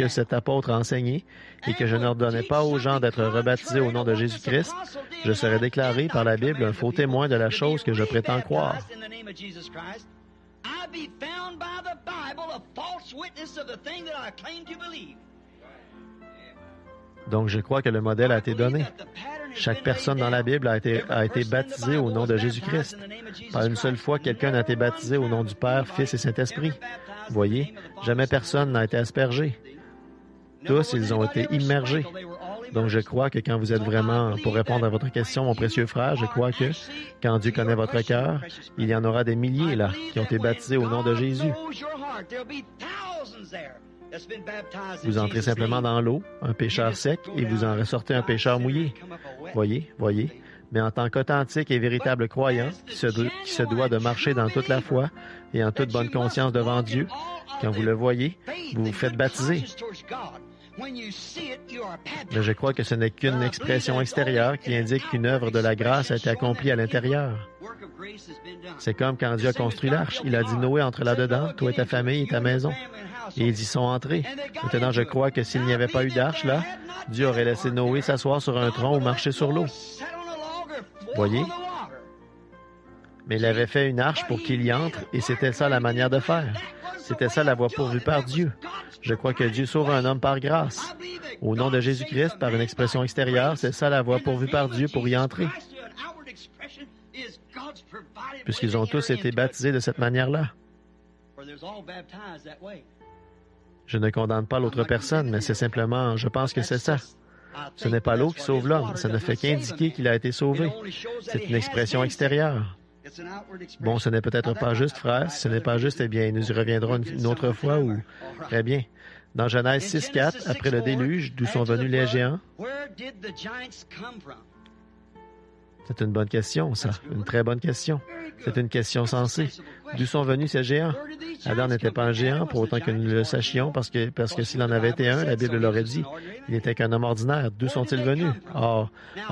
que cet apôtre a enseigné et que je n'ordonnais pas aux gens d'être rebaptisés au nom de Jésus-Christ, je serais déclaré par la Bible un faux témoin de la chose que je prétends croire. Donc, je crois que le modèle a été donné. Chaque personne dans la Bible a été baptisée au nom de Jésus-Christ. Pas une seule fois, quelqu'un n'a été baptisé au nom du Père, Fils et Saint-Esprit. Voyez, jamais personne n'a été aspergé. Tous, ils ont été immergés. Donc, je crois que quand vous êtes vraiment, pour répondre à votre question, mon précieux frère, je crois que quand Dieu connaît votre cœur, il y en aura des milliers là qui ont été baptisés au nom de Jésus. Vous entrez simplement dans l'eau, un pécheur sec, et vous en ressortez un pécheur mouillé. Voyez. Mais en tant qu'authentique et véritable croyant, qui se doit de marcher dans toute la foi et en toute bonne conscience devant Dieu, quand vous le voyez, vous vous faites baptiser. Mais je crois que ce n'est qu'une expression extérieure qui indique qu'une œuvre de la grâce a été accomplie à l'intérieur. C'est comme quand Dieu a construit l'arche. Il a dit, Noé, entre là-dedans, toi et ta famille et ta maison. Et ils y sont entrés. Maintenant, je crois que s'il n'y avait pas eu d'arche, là, Dieu aurait laissé Noé s'asseoir sur un tronc ou marcher sur l'eau. Voyez? Mais il avait fait une arche pour qu'il y entre, et c'était ça la manière de faire. C'était ça la voie pourvue par Dieu. Je crois que Dieu sauve un homme par grâce. Au nom de Jésus-Christ, par une expression extérieure, c'est ça la voie pourvue par Dieu pour y entrer. Puisqu'ils ont tous été baptisés de cette manière-là. Je ne condamne pas l'autre personne, mais c'est simplement, je pense que c'est ça. Ce n'est pas l'eau qui sauve l'homme, ça ne fait qu'indiquer qu'il a été sauvé. C'est une expression extérieure. Bon, ce n'est peut-être pas juste, frère. Si ce n'est pas juste, eh bien, nous y reviendrons une autre fois ou... Très bien. Dans Genèse 6:4, après le déluge, d'où sont venus les géants? C'est une bonne question, ça. Une très bonne question. C'est une question sensée. D'où sont venus ces géants? Adam n'était pas un géant, pour autant que nous le sachions, parce que s'il en avait été un, la Bible l'aurait dit. Il n'était qu'un homme ordinaire. D'où sont-ils venus? Or,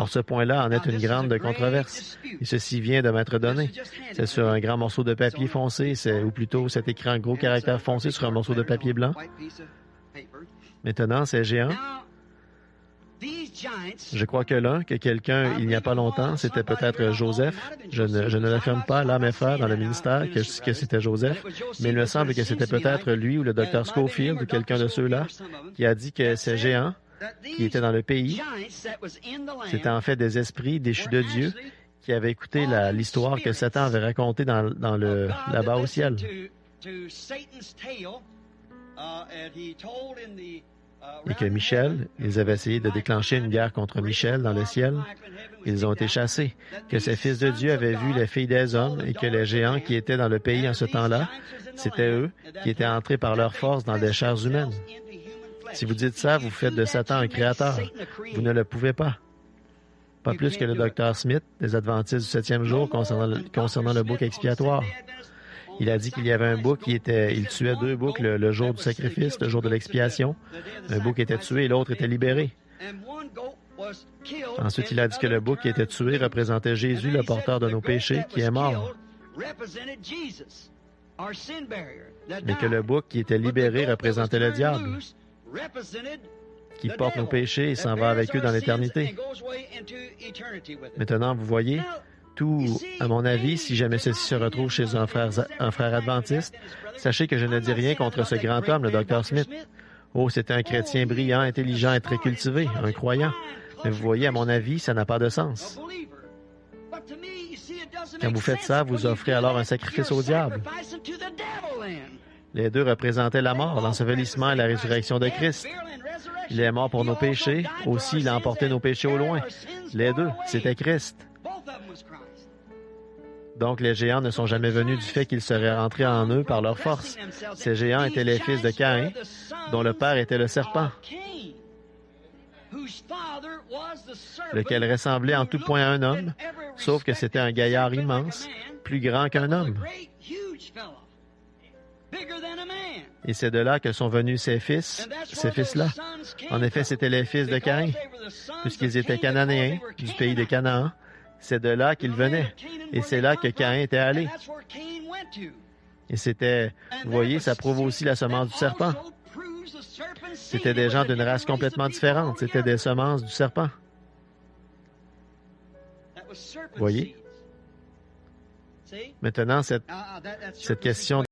ce point-là en est une grande controverse. Et ceci vient de m'être donné. C'est sur un grand morceau de papier foncé, ou plutôt cet écran en gros caractère foncé sur un morceau de papier blanc. Maintenant, ces géants, je crois que quelqu'un, il n'y a pas longtemps, c'était peut-être Joseph. Je ne l'affirme pas, là, mes frères, dans le ministère, que c'était Joseph, mais il me semble que c'était peut-être lui ou le docteur Schofield ou quelqu'un de ceux-là qui a dit que ces géants qui étaient dans le pays, c'était en fait des esprits déchus de Dieu qui avaient écouté l'histoire que Satan avait racontée là-bas au ciel. Et que Michel, ils avaient essayé de déclencher une guerre contre Michel dans le ciel. Ils ont été chassés. Que ces fils de Dieu avaient vu les filles des hommes et que les géants qui étaient dans le pays en ce temps-là, c'était eux qui étaient entrés par leur force dans des chairs humaines. Si vous dites ça, vous faites de Satan un créateur. Vous ne le pouvez pas. Pas plus que le docteur Smith des Adventistes du 7e jour concernant le bouc expiatoire. Il a dit qu'il y avait un bouc il tuait 2 boucs le jour du sacrifice, le jour de l'expiation. Un bouc était tué et l'autre était libéré. Ensuite, il a dit que le bouc qui était tué représentait Jésus, le porteur de nos péchés, qui est mort. Mais que le bouc qui était libéré représentait le diable, qui porte nos péchés et s'en va avec eux dans l'éternité. Maintenant, vous voyez, tout, à mon avis, si jamais ceci se retrouve chez un frère adventiste, sachez que je ne dis rien contre ce grand homme, le Dr. Smith. Oh, c'était un chrétien brillant, intelligent et très cultivé, un croyant. Mais vous voyez, à mon avis, ça n'a pas de sens. Quand vous faites ça, vous offrez alors un sacrifice au diable. Les deux représentaient la mort, l'ensevelissement et la résurrection de Christ. Il est mort pour nos péchés. Aussi, il a emporté nos péchés au loin. Les deux, c'était Christ. Donc, les géants ne sont jamais venus du fait qu'ils seraient rentrés en eux par leur force. Ces géants étaient les fils de Caïn, dont le père était le serpent, lequel ressemblait en tout point à un homme, sauf que c'était un gaillard immense, plus grand qu'un homme. Et c'est de là que sont venus ces fils-là. En effet, c'étaient les fils de Caïn, puisqu'ils étaient cananéens du pays de Canaan. C'est de là qu'ils venaient. Et c'est là que Caïn était allé. Et c'était, vous voyez, ça prouve aussi la semence du serpent. C'étaient des gens d'une race complètement différente. C'étaient des semences du serpent. Voyez? Maintenant, cette question